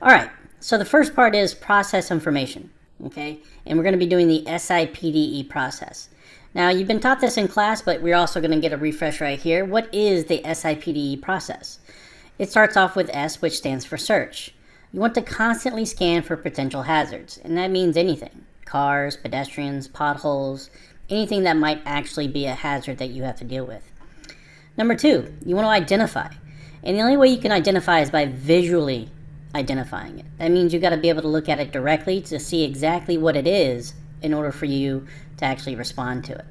All right, so the first part is process information, okay? And we're going to be doing the SIPDE process. Now, you've been taught this in class, but we're also going to get a refresh right here. What is the SIPDE process? It starts off with S, which stands for search. You want to constantly scan for potential hazards, and that means anything. Cars, pedestrians, potholes, anything that might actually be a hazard that you have to deal with. Number two, you want to identify. And the only way you can identify is by visually identifying it. That means you've got to be able to look at it directly to see exactly what it is in order for you to actually respond to it.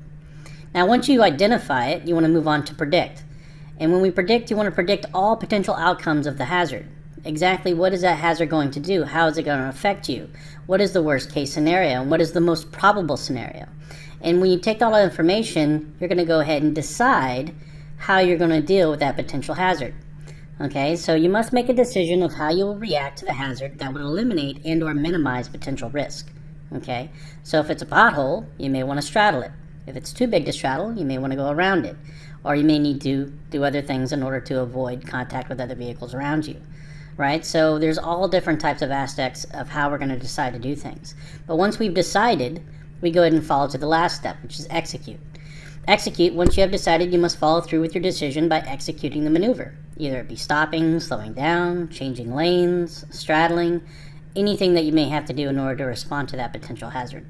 Now, once you identify it, you want to move on to predict. And when we predict, you want to predict all potential outcomes of the hazard. Exactly what is that hazard going to do? How is it going to affect you? What is the worst case scenario? And what is the most probable scenario? And when you take all that information, you're going to go ahead and decide how you're going to deal with that potential hazard. Okay, so you must make a decision of how you will react to the hazard that would eliminate and or minimize potential risk. Okay, so if it's a pothole, you may want to straddle it. If it's too big to straddle, you may want to go around it. Or you may need to do other things in order to avoid contact with other vehicles around you. Right, so there's all different types of aspects of how we're going to decide to do things. But once we've decided, we go ahead and follow to the last step, which is execute. Execute, once you have decided, you must follow through with your decision by executing the maneuver. Either it be stopping, slowing down, changing lanes, straddling, anything that you may have to do in order to respond to that potential hazard.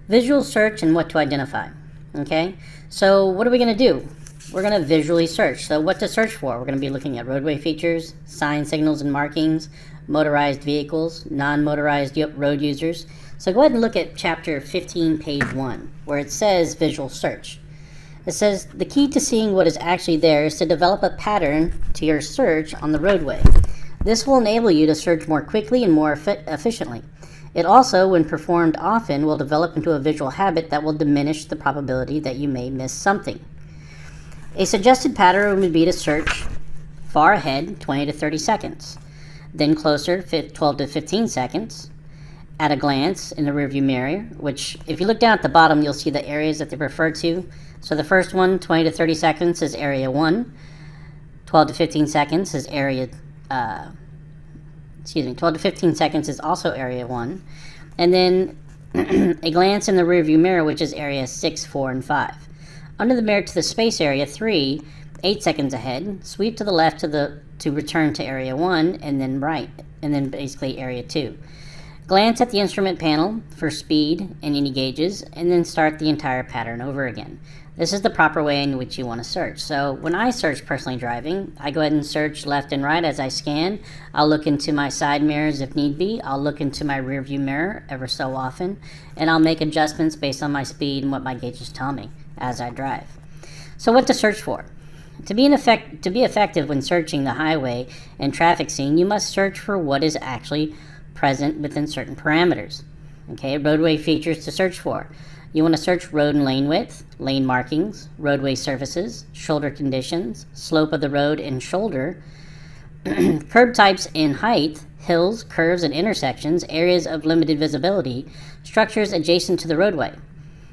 Visual search and what to identify. Okay, so what are we going to do? We're going to visually search. So what to search for? We're going to be looking at roadway features, sign signals and markings, motorized vehicles, non-motorized road users. So go ahead and look at chapter 15, page 1, where it says visual search. It says the key to seeing what is actually there is to develop a pattern to your search on the roadway. This will enable you to search more quickly and more efficiently. It also, when performed often, will develop into a visual habit that will diminish the probability that you may miss something. A suggested pattern would be to search far ahead, 20 to 30 seconds, then closer, 12 to 15 seconds, at a glance in the rearview mirror, which if you look down at the bottom, you'll see the areas that they refer to. So the first one, 20 to 30 seconds, is area 1. 12 to 15 seconds is 12 to 15 seconds is also area 1. And then a glance in the rearview mirror, which is area 6, 4, and 5. Under the mirror to the space area 3, 8 seconds ahead, sweep to the left to return to area 1, and then right, and then basically area 2. Glance at the instrument panel for speed and any gauges, and then start the entire pattern over again. This is the proper way in which you want to search. So when I search personally driving, I go ahead and search left and right as I scan. I'll look into my side mirrors if need be. I'll look into my rear view mirror ever so often, and I'll make adjustments based on my speed and what my gauges tell me as I drive. So what to search for? To be effective when searching the highway and traffic scene, you must search for what is actually present within certain parameters. Okay, roadway features to search for. You want to search road and lane width, lane markings, roadway surfaces, shoulder conditions, slope of the road and shoulder, curb types and height, hills, curves and intersections, areas of limited visibility, structures adjacent to the roadway.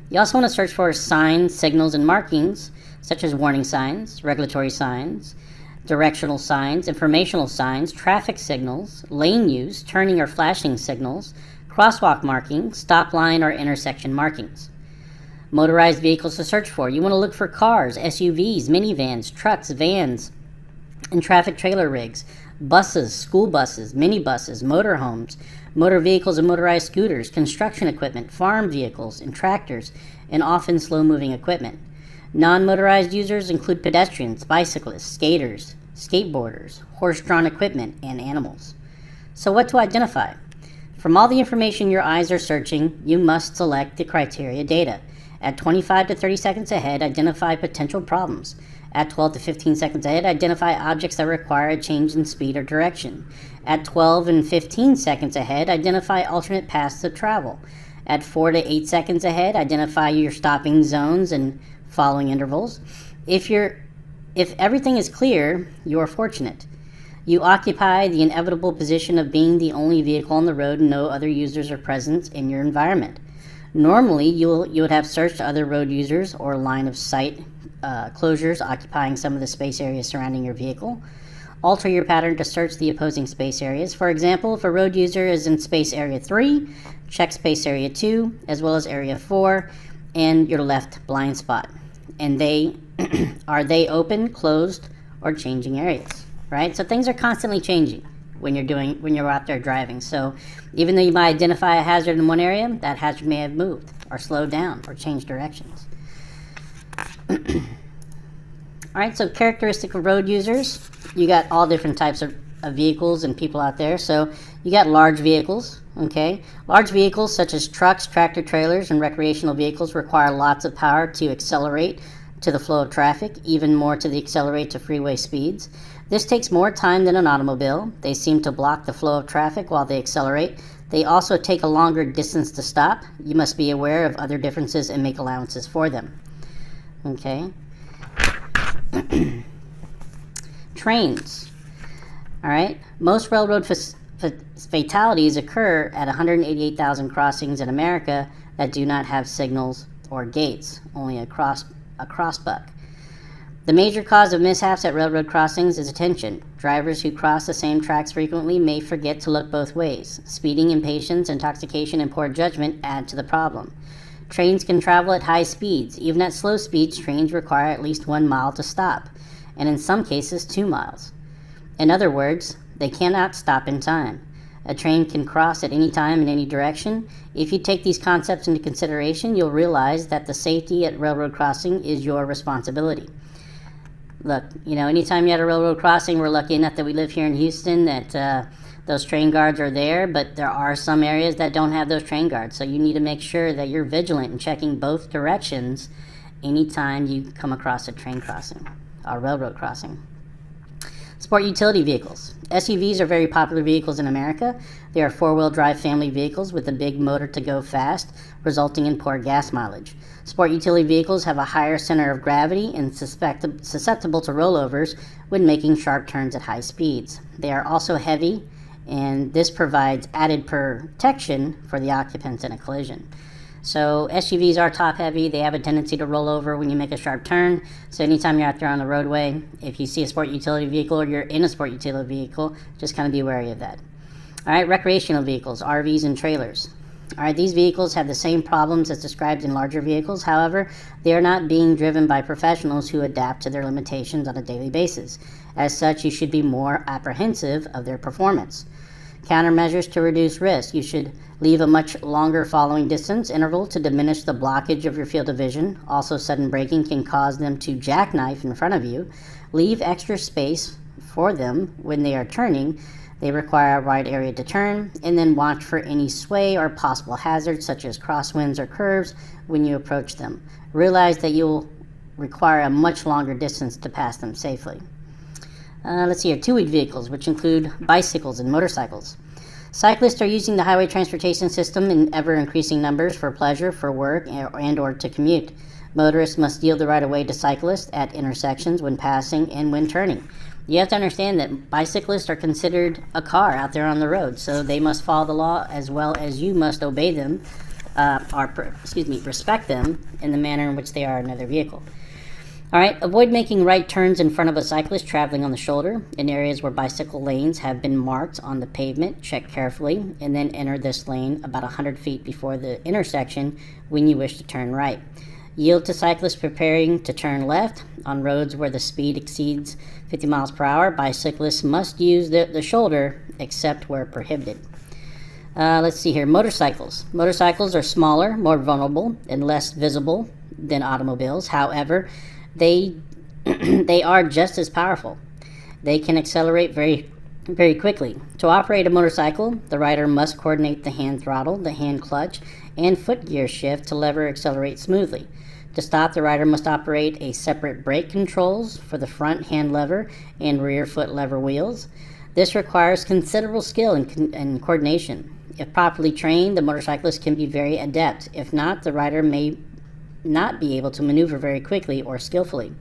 You also want to search for signs, signals, and markings, such as warning signs, regulatory signs, directional signs, informational signs, traffic signals, lane use, turning or flashing signals, crosswalk markings, stop line or intersection markings. Motorized vehicles to search for. You want to look for cars, SUVs, minivans, trucks, vans, and traffic trailer rigs, buses, school buses, minibuses, motorhomes, motor vehicles and motorized scooters, construction equipment, farm vehicles, and tractors, and often slow-moving equipment. Non-motorized users include pedestrians, bicyclists, skaters, skateboarders, horse-drawn equipment, and animals. So what to identify? From all the information your eyes are searching, you must select the criteria data. At 25 to 30 seconds ahead, identify potential problems. At 12 to 15 seconds ahead, identify objects that require a change in speed or direction. At 12 and 15 seconds ahead, identify alternate paths of travel. At 4 to 8 seconds ahead, identify your stopping zones and following intervals. If everything is clear, you are fortunate. You occupy the inevitable position of being the only vehicle on the road and no other users are present in your environment. Normally, you would have searched other road users or line of sight closures occupying some of the space area surrounding your vehicle. Alter your pattern to search the opposing space areas. For example, if a road user is in space area 3, check space area 2, as well as area 4, and your left blind spot. And are they open, closed, or changing areas, right? So things are constantly changing when you're out there driving. So even though you might identify a hazard in one area, that hazard may have moved or slowed down or changed directions. All right, so characteristic of road users, you got all different types of vehicles and people out there. So you got large vehicles, okay? Large vehicles such as trucks, tractor trailers, and recreational vehicles require lots of power to accelerate to the flow of traffic, even more to accelerate to freeway speeds. This takes more time than an automobile. They seem to block the flow of traffic while they accelerate. They also take a longer distance to stop. You must be aware of other differences and make allowances for them. Okay. Trains. All right. Most railroad fatalities occur at 188,000 crossings in America that do not have signals or gates, only a crossbuck. The major cause of mishaps at railroad crossings is attention. Drivers who cross the same tracks frequently may forget to look both ways. Speeding, impatience, intoxication, and poor judgment add to the problem. Trains can travel at high speeds. Even at slow speeds, trains require at least 1 mile to stop, and in some cases 2 miles. In other words, they cannot stop in time. A train can cross at any time in any direction. If you take these concepts into consideration, you'll realize that the safety at railroad crossing is your responsibility. Look, anytime you're at a railroad crossing, we're lucky enough that we live here in Houston, that those train guards are there, but there are some areas that don't have those train guards. So you need to make sure that you're vigilant in checking both directions anytime you come across a train crossing, a railroad crossing. Sport utility vehicles. SUVs are very popular vehicles in America. They are four-wheel drive family vehicles with a big motor to go fast, resulting in poor gas mileage. Sport utility vehicles have a higher center of gravity and susceptible to rollovers when making sharp turns at high speeds. They are also heavy, and this provides added protection for the occupants in a collision. So SUVs are top heavy. They have a tendency to roll over when you make a sharp turn. So anytime you're out there on the roadway, if you see a sport utility vehicle or you're in a sport utility vehicle, just kind of be wary of that. All right, recreational vehicles, RVs and trailers. All right, these vehicles have the same problems as described in larger vehicles. However, they are not being driven by professionals who adapt to their limitations on a daily basis. As such, you should be more apprehensive of their performance. Countermeasures to reduce risk. You should leave a much longer following distance interval to diminish the blockage of your field of vision. Also, sudden braking can cause them to jackknife in front of you. Leave extra space for them when they are turning. They require a wide area to turn, and then watch for any sway or possible hazards such as crosswinds or curves when you approach them. Realize that you'll require a much longer distance to pass them safely. Let's see here, two-wheeled vehicles, which include bicycles and motorcycles. Cyclists are using the highway transportation system in ever-increasing numbers for pleasure, for work, and/or to commute. Motorists must yield the right-of-way to cyclists at intersections when passing and when turning. You have to understand that bicyclists are considered a car out there on the road, so they must follow the law as well as you must obey them, respect them in the manner in which they are another vehicle. All right, avoid making right turns in front of a cyclist traveling on the shoulder. In areas where bicycle lanes have been marked on the pavement, check carefully and then enter this lane about 100 feet before the intersection when you wish to turn right. Yield to cyclists preparing to turn left. On roads where the speed exceeds 50 miles per hour, bicyclists must use the shoulder except where prohibited. Let's see here, motorcycles. Motorcycles are smaller, more vulnerable, and less visible than automobiles. However, they are just as powerful. They can accelerate very, very quickly. To operate a motorcycle, the rider must coordinate the hand throttle, the hand clutch, and foot gear shift to lever accelerate smoothly. To stop, the rider must operate a separate brake controls for the front hand lever and rear foot lever wheels. This requires considerable skill and coordination. If properly trained, the motorcyclist can be very adept. If not, the rider may not be able to maneuver very quickly or skillfully.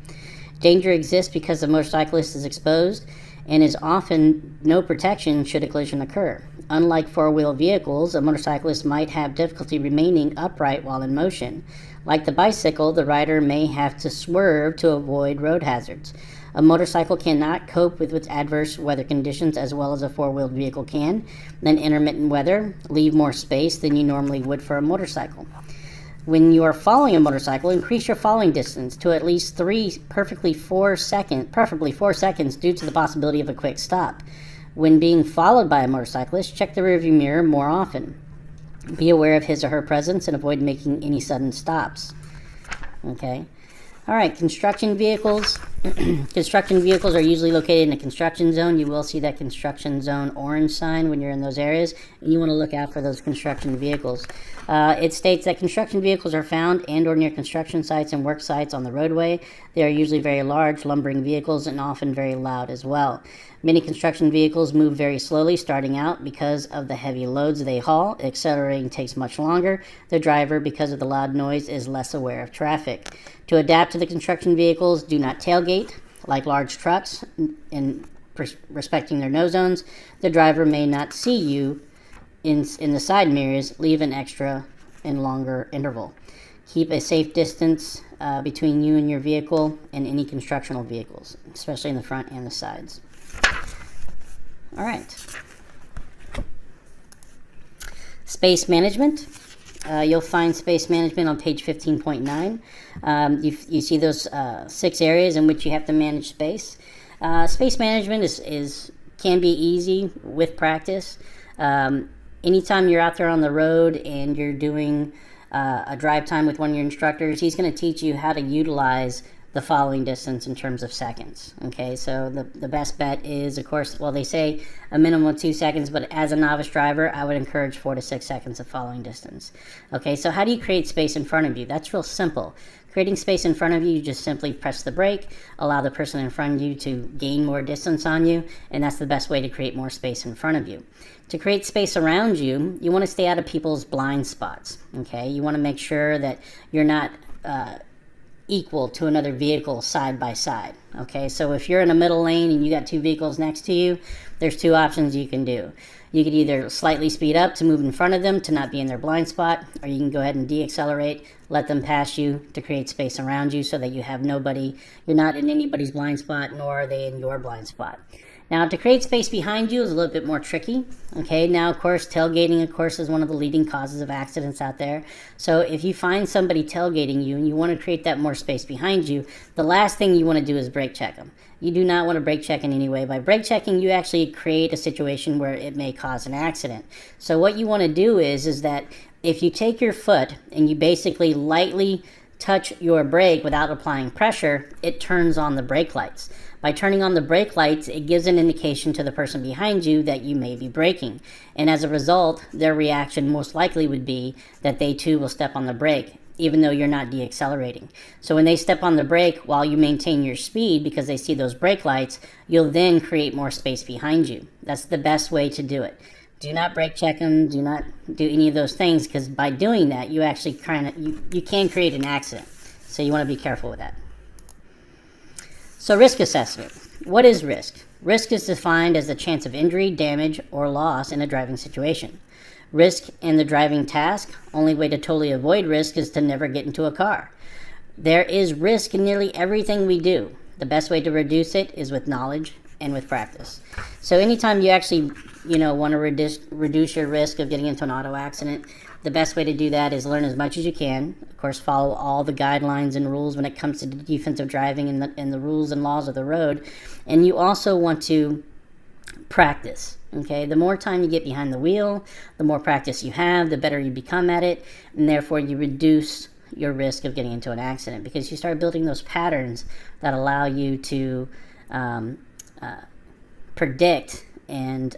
Danger exists because the motorcyclist is exposed and is often no protection should a collision occur. Unlike four-wheel vehicles, a motorcyclist might have difficulty remaining upright while in motion. Like the bicycle, the rider may have to swerve to avoid road hazards. A motorcycle cannot cope with adverse weather conditions as well as a four-wheeled vehicle can. Then intermittent weather leave more space than you normally would for a motorcycle. When you are following a motorcycle, increase your following distance to at least preferably 4 seconds due to the possibility of a quick stop. When being followed by a motorcyclist, check the rearview mirror more often. Be aware of his or her presence and avoid making any sudden stops. Okay. All right, construction vehicles. Construction vehicles are usually located in a construction zone. You will see that construction zone orange sign when you're in those areas, and you want to look out for those construction vehicles. It states that construction vehicles are found and or near construction sites and work sites on the roadway. They are usually very large, lumbering vehicles and often very loud as well. Many construction vehicles move very slowly starting out because of the heavy loads they haul. Accelerating takes much longer. The driver, because of the loud noise, is less aware of traffic. To adapt to the construction vehicles, do not tailgate like large trucks in respecting their no zones. The driver may not see you in the side mirrors. Leave an extra and longer interval. Keep a safe distance between you and your vehicle and any constructional vehicles, especially in the front and the sides. All right. Space management. You'll find space management on page 15.9. You see those 6 areas in which you have to manage space. Space management can be easy with practice. Anytime you're out there on the road and you're doing a drive time with one of your instructors, he's going to teach you how to utilize the following distance in terms of seconds. Okay, so the best bet is, of course, well, they say a minimum of 2 seconds, but as a novice driver, I would encourage 4 to 6 seconds of following distance. Okay, so how do you create space in front of you? That's real simple. Creating space in front of you, you just simply press the brake, allow the person in front of you to gain more distance on you, and that's the best way to create more space in front of you. To create space around you, you want to stay out of people's blind spots. Okay, you want to make sure that you're not equal to another vehicle side by side. Okay, so if you're in a middle lane and you got 2 vehicles next to you, there's 2 options you can do. You could either slightly speed up to move in front of them to not be in their blind spot, or you can go ahead and deaccelerate, let them pass you to create space around you so that you're not in anybody's blind spot, nor are they in your blind spot. Now, to create space behind you is a little bit more tricky. Okay, now, of course, tailgating, of course, is one of the leading causes of accidents out there. So if you find somebody tailgating you and you want to create that more space behind you, the last thing you want to do is brake check them. You do not want to brake check in any way. By brake checking, you actually create a situation where it may cause an accident. So what you want to do is that if you take your foot and you basically lightly touch your brake without applying pressure, it turns on the brake lights. By turning on the brake lights, it gives an indication to the person behind you that you may be braking. And as a result, their reaction most likely would be that they too will step on the brake, even though you're not deaccelerating. So when they step on the brake while you maintain your speed because they see those brake lights, you'll then create more space behind you. That's the best way to do it. Do not brake check them. Do not do any of those things, because by doing that, you actually you can create an accident. So you want to be careful with that. So risk assessment. What is risk? Risk is defined as the chance of injury, damage, or loss in a driving situation. Risk in the driving task. Only way to totally avoid risk is to never get into a car. There is risk in nearly everything we do. The best way to reduce it is with knowledge and with practice. So anytime you actually want to reduce your risk of getting into an auto accident, the best way to do that is learn as much as you can. Of course, follow all the guidelines and rules when it comes to defensive driving and the rules and laws of the road. And you also want to practice. Okay, the more time you get behind the wheel, the more practice you have, the better you become at it, and therefore you reduce your risk of getting into an accident, because you start building those patterns that allow you to predict and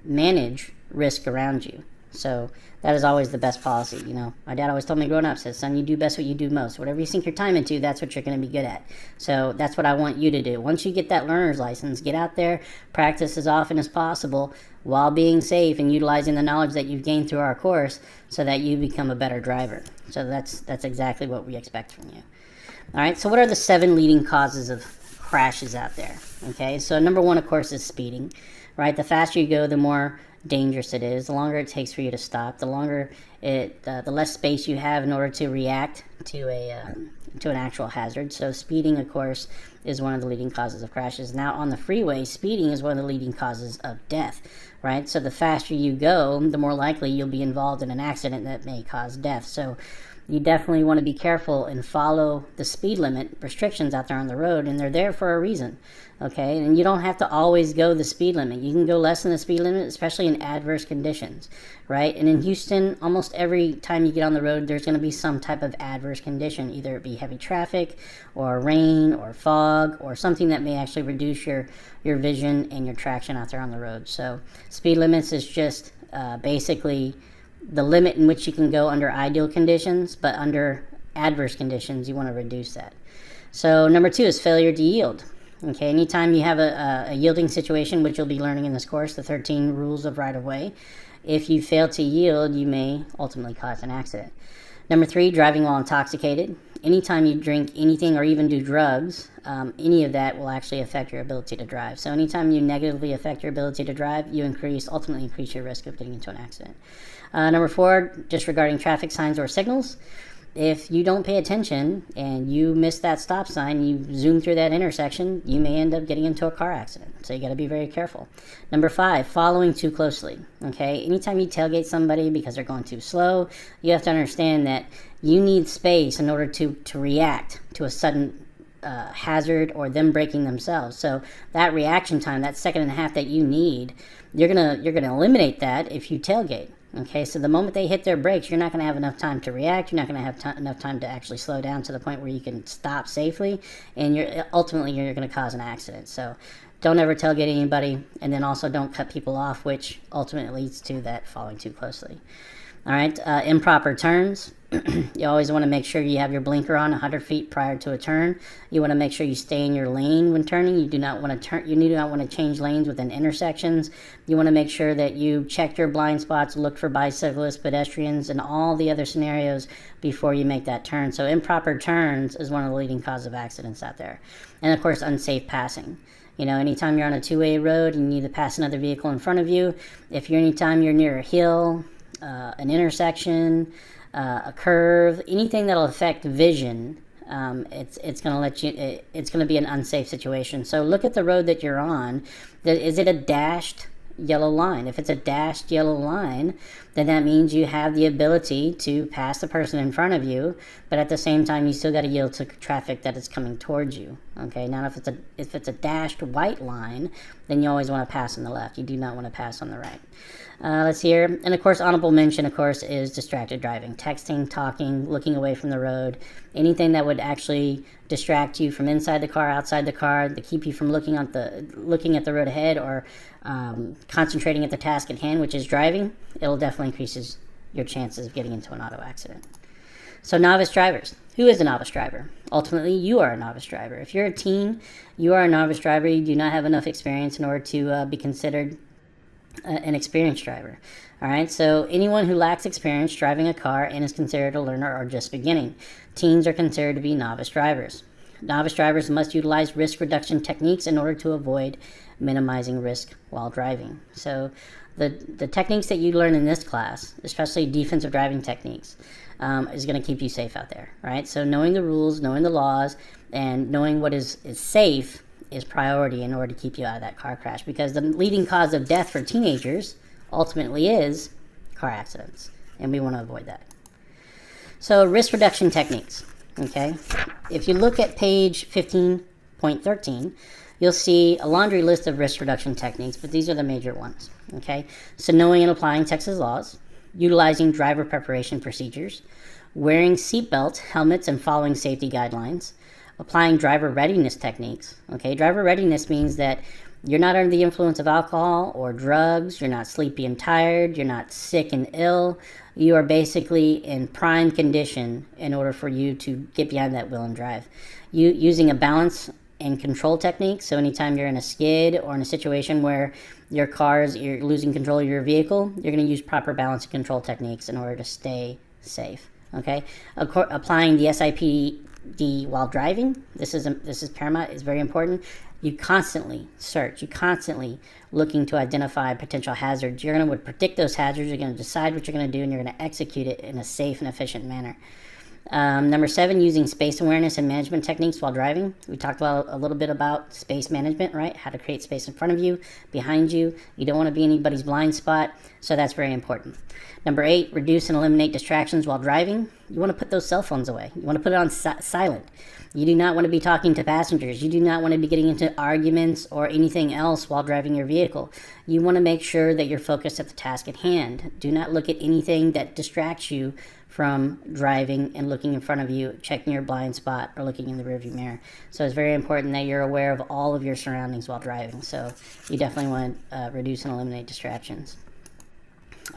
manage risk around you. So that is always the best policy. My dad always told me growing up, says, son, you do best what you do most. Whatever you sink your time into, that's what you're going to be good at. So that's what I want you to do. Once you get that learner's license, get out there, practice as often as possible while being safe and utilizing the knowledge that you've gained through our course so that you become a better driver. So that's exactly what we expect from you. All right, so what are the 7 leading causes of crashes out there? Okay, so number 1, of course, is speeding. Right, the faster you go, the more dangerous it is. The longer it takes for you to stop, the less space you have in order to react to an actual hazard. So speeding, of course, is one of the leading causes of crashes. Now on the freeway, speeding is one of the leading causes of death, right? So the faster you go, the more likely you'll be involved in an accident that may cause death. So you definitely want to be careful and follow the speed limit restrictions out there on the road, and they're there for a reason, okay? And you don't have to always go the speed limit. You can go less than the speed limit, especially in adverse conditions, right? And in Houston, almost every time you get on the road, there's going to be some type of adverse condition, either it be heavy traffic or rain or fog or something that may actually reduce your vision and your traction out there on the road. So speed limits is just basically the limit in which you can go under ideal conditions, but under adverse conditions, you want to reduce that. So number 2 is failure to yield. Okay, anytime you have a yielding situation, which you'll be learning in this course, the 13 rules of right-of-way, if you fail to yield, you may ultimately cause an accident. Number 3, driving while intoxicated. Anytime you drink anything or even do drugs, any of that will actually affect your ability to drive. So anytime you negatively affect your ability to drive, you ultimately increase your risk of getting into an accident. Number 4, disregarding traffic signs or signals. If you don't pay attention and you miss that stop sign, you zoom through that intersection, you may end up getting into a car accident. So you got to be very careful. Number 5, following too closely. Okay, anytime you tailgate somebody because they're going too slow, you have to understand that you need space in order to react to a sudden hazard or them braking themselves. So that reaction time, that second and a half that you need, you're gonna eliminate that if you tailgate. Okay, so the moment they hit their brakes, you're not going to have enough time to react. You're not going to have enough time to actually slow down to the point where you can stop safely, and you're going to cause an accident. So don't ever tailgate anybody, and then also don't cut people off, which ultimately leads to that following too closely. All right, improper turns. You always want to make sure you have your blinker on 100 feet prior to a turn. You want to make sure you stay in your lane when turning. You do not want to turn. You do not want to change lanes within intersections. You want to make sure that you check your blind spots, look for bicyclists, pedestrians, and all the other scenarios before you make that turn. So improper turns is one of the leading causes of accidents out there. And of course, unsafe passing. You know, anytime you're on a two-way road and you need to pass another vehicle in front of you, anytime you're near a hill, an intersection, a curve, anything that'll affect vision, it's going to be an unsafe situation. So look at the road that you're on. Is it a dashed yellow line? If it's a dashed yellow line, then that means you have the ability to pass the person in front of you, but at the same time you still got to yield to traffic that is coming towards you. Okay, now if it's a dashed white line, then you always want to pass on the left. You do not want to pass on the right. Let's see here. And of course, honorable mention, of course, is distracted driving. Texting, talking, looking away from the road. Anything that would actually distract you from inside the car, outside the car, to keep you from looking at the road ahead or concentrating at the task at hand, which is driving, it'll definitely increases your chances of getting into an auto accident. So novice drivers. Who is a novice driver? Ultimately, you are a novice driver. If you're a teen, you are a novice driver. You do not have enough experience in order to be considered an experienced driver. All right, so anyone who lacks experience driving a car and is considered a learner are just beginning. Teens are considered to be novice drivers. Novice drivers must utilize risk reduction techniques in order to avoid minimizing risk while driving. So the techniques that you learn in this class, especially defensive driving techniques, is going to keep you safe out there, right? So knowing the rules, knowing the laws, and knowing what is safe is priority in order to keep you out of that car crash, because the leading cause of death for teenagers ultimately is car accidents, and we want to avoid that. So risk reduction techniques, okay? If you look at page 15.13, you'll see a laundry list of risk reduction techniques, but these are the major ones, okay? So knowing and applying Texas laws, utilizing driver preparation procedures, wearing seatbelt, helmets, and following safety guidelines, applying driver readiness techniques. Okay, driver readiness means that you're not under the influence of alcohol or drugs, you're not sleepy and tired, you're not sick and ill. You are basically in prime condition in order for you to get behind that wheel and drive. You using a balance and control technique. So anytime you're in a skid or in a situation where you're losing control of your vehicle, you're going to use proper balance and control techniques in order to stay safe. Okay, applying the SIPD while driving. This is paramount. It's very important. You constantly search. You constantly looking to identify potential hazards. You're going to predict those hazards. You're going to decide what you're going to do, and you're going to execute it in a safe and efficient manner. Number 7, using space awareness and management techniques while driving. We talked about a little bit about space management, right? How to create space in front of you, behind you. You don't want to be anybody's blind spot, so that's very important. Number 8, reduce and eliminate distractions while driving. You want to put those cell phones away. You want to put it on silent. You do not want to be talking to passengers. You do not want to be getting into arguments or anything else while driving your vehicle. You want to make sure that you're focused at the task at hand. Do not look at anything that distracts you from driving and looking in front of you, checking your blind spot, or looking in the rearview mirror. So it's very important that you're aware of all of your surroundings while driving. So you definitely want to reduce and eliminate distractions.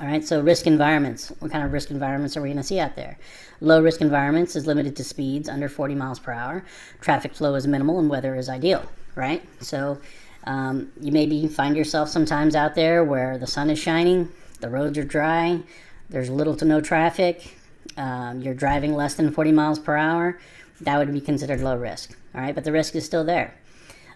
All right, so risk environments. What kind of risk environments are we going to see out there? Low risk environments is limited to speeds under 40 miles per hour. Traffic flow is minimal and weather is ideal, right? So you maybe find yourself sometimes out there where the sun is shining, the roads are dry, there's little to no traffic, you're driving less than 40 miles per hour. That would be considered low risk, all right? But the risk is still there.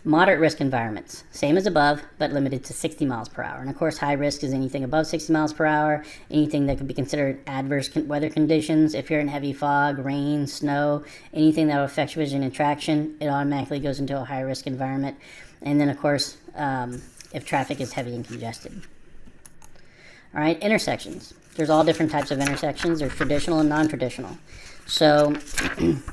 Moderate risk environments, same as above, but limited to 60 miles per hour. And of course, high risk is anything above 60 miles per hour, anything that could be considered adverse weather conditions. If you're in heavy fog, rain, snow, anything that will affect vision and traction, it automatically goes into a high risk environment. And then of course, if traffic is heavy and congested. All right, intersections. There's all different types of intersections. There's traditional and non-traditional. So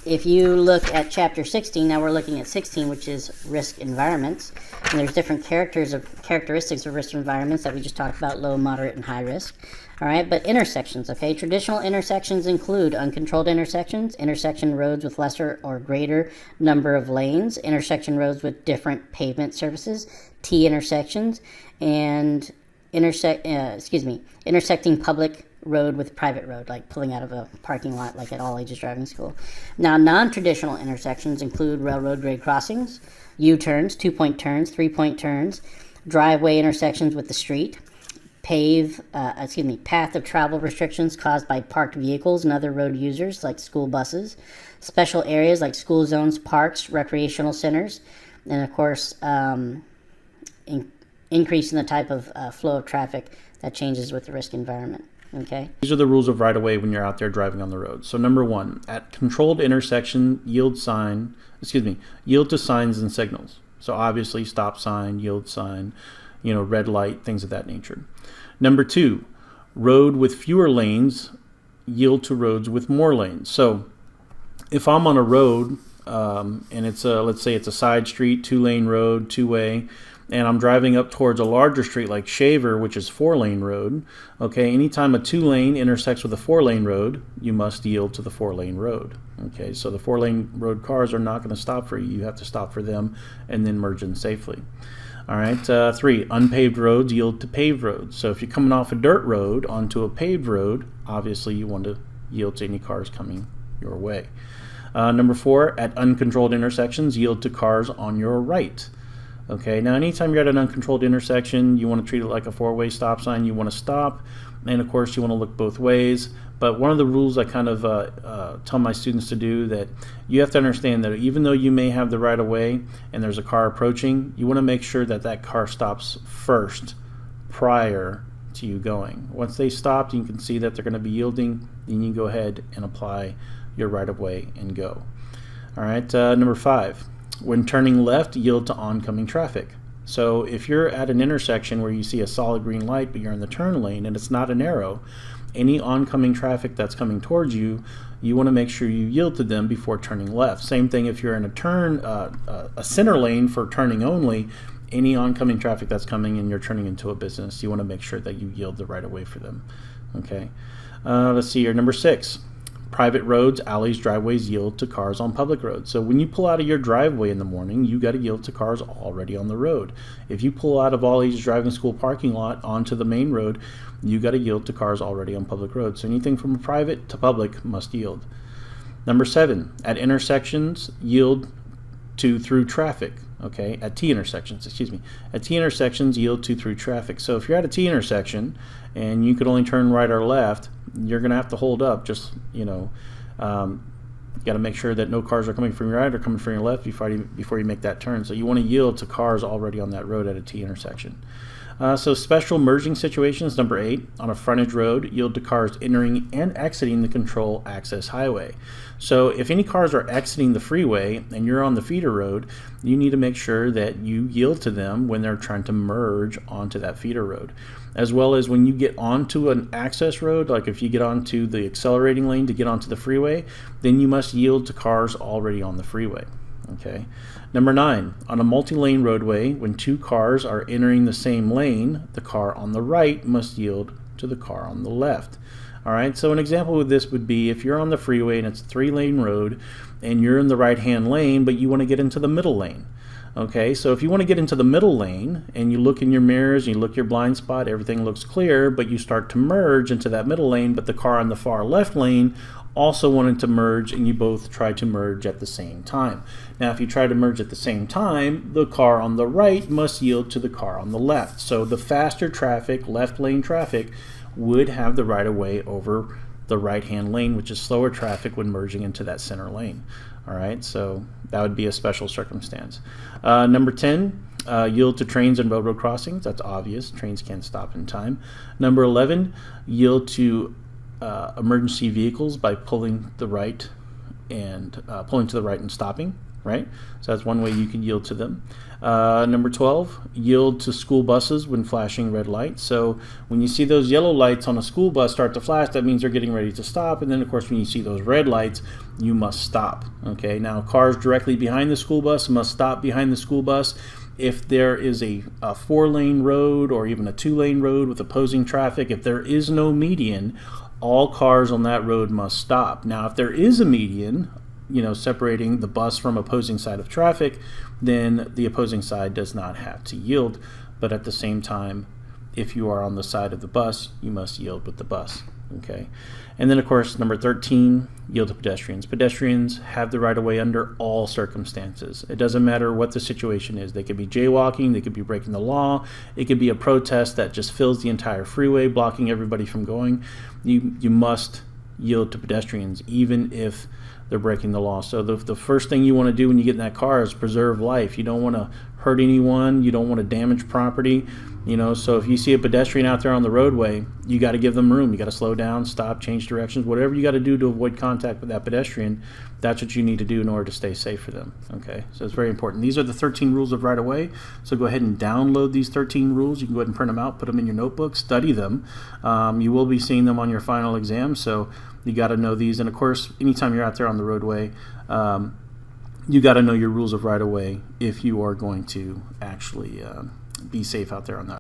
if you look at chapter 16, now we're looking at 16, which is risk environments. And there's different characteristics of risk environments that we just talked about, low, moderate, and high risk. All right, but intersections, okay? Traditional intersections include uncontrolled intersections, intersection roads with lesser or greater number of lanes, intersection roads with different pavement surfaces, T-intersections, and intersecting public road with private road, like pulling out of a parking lot, like at All Ages Driving School. Now, non-traditional intersections include railroad grade crossings, U-turns, 2-point turns, 3-point turns, driveway intersections with the street, path of travel restrictions caused by parked vehicles and other road users, like school buses, special areas like school zones, parks, recreational centers, and of course, increase in the type of flow of traffic that changes with the risk environment. Okay. These are the rules of right-of-way when you're out there driving on the road. So number 1, at controlled intersection, yield to signs and signals. So obviously stop sign, yield sign, red light, things of that nature. Number 2, road with fewer lanes, yield to roads with more lanes. So if I'm on a road and it's let's say it's a side street, 2-lane road, 2-way, and I'm driving up towards a larger street like Shaver, which is 4-lane road, okay, anytime a 2-lane intersects with a 4-lane road, you must yield to the 4-lane road, okay? So the 4-lane road cars are not going to stop for you. You have to stop for them and then merge in safely. All right, 3, unpaved roads yield to paved roads. So if you're coming off a dirt road onto a paved road, obviously you want to yield to any cars coming your way. Number 4, at uncontrolled intersections, yield to cars on your right. Okay, now anytime you're at an uncontrolled intersection, you want to treat it like a 4-way stop sign. You want to stop, and of course you want to look both ways. But one of the rules I kind of tell my students to do, that you have to understand that even though you may have the right of way and there's a car approaching, you want to make sure that that car stops first prior to you going. Once they stopped, you can see that they're going to be yielding, then you can go ahead and apply your right of way and go. All right, number 5. When turning left, yield to oncoming traffic. So if you're at an intersection where you see a solid green light, but you're in the turn lane and it's not an arrow, any oncoming traffic that's coming towards you, you want to make sure you yield to them before turning left. Same thing if you're in a center lane for turning only, any oncoming traffic that's coming and you're turning into a business, you want to make sure that you yield the right of way for them. Okay. Let's see here. Number 6. Private roads, alleys, driveways yield to cars on public roads. So when you pull out of your driveway in the morning, you got to yield to cars already on the road. If you pull out of All Ages Driving School parking lot onto the main road, you got to yield to cars already on public roads. So anything from private to public must yield. Number 7, at intersections, yield to through traffic. Okay, at T-intersections, At T-intersections, yield to through traffic. So if you're at a T-intersection and you could only turn right or left, you're going to have to hold up. Just, you got to make sure that no cars are coming from your right or coming from your left before you make that turn. So you want to yield to cars already on that road at a T-intersection. So special merging situations, number 8, on a frontage road, yield to cars entering and exiting the control access highway. So if any cars are exiting the freeway and you're on the feeder road, you need to make sure that you yield to them when they're trying to merge onto that feeder road. As well as when you get onto an access road, like if you get onto the accelerating lane to get onto the freeway, then you must yield to cars already on the freeway. Okay. Number 9, on a multi-lane roadway, when 2 cars are entering the same lane, the car on the right must yield to the car on the left. All right, so an example of this would be if you're on the freeway and it's a 3-lane road and you're in the right-hand lane, but you want to get into the middle lane. Okay, so if you want to get into the middle lane and you look in your mirrors, you look your blind spot, everything looks clear, but you start to merge into that middle lane, but the car on the far left lane also wanted to merge, and you both try to merge at the same time. Now, if you try to merge at the same time, the car on the right must yield to the car on the left. So the faster traffic, left lane traffic, would have the right of way over the right-hand lane, which is slower traffic when merging into that center lane. All right, so that would be a special circumstance. Number 10, yield to trains and railroad crossings. That's obvious. Trains can't stop in time. Number 11, yield to emergency vehicles by pulling to the right and stopping. Right, so that's one way you can yield to them. Number 12, yield to school buses when flashing red lights. So when you see those yellow lights on a school bus start to flash, that means they're getting ready to stop. And then, of course, when you see those red lights, you must stop. Okay, now cars directly behind the school bus must stop behind the school bus. If there is a 4-lane road or even a 2-lane road with opposing traffic, if there is no median, all cars on that road must stop. Now, if there is a median, separating the bus from opposing side of traffic, then the opposing side does not have to yield. But at the same time, if you are on the side of the bus, you must yield with the bus. Okay. And then, of course, number 13, yield to pedestrians. Pedestrians have the right of way under all circumstances. It doesn't matter what the situation is. They could be jaywalking, they could be breaking the law, it could be a protest that just fills the entire freeway, blocking everybody from going. You must yield to pedestrians, even if they're breaking the law. So the first thing you want to do when you get in that car is preserve life. You don't want to hurt anyone. You don't want to damage property. So if you see a pedestrian out there on the roadway, you got to give them room. You got to slow down, stop, change directions, whatever you got to do to avoid contact with that pedestrian. That's what you need to do in order to stay safe for them. Okay, so it's very important. These are the 13 rules of right of way. So go ahead and download these 13 rules. You can go ahead and print them out, put them in your notebook, study them. You will be seeing them on your final exam. So you got to know these. And of course, anytime you're out there on the roadway, you got to know your rules of right of way if you are going to actually be safe out there on that.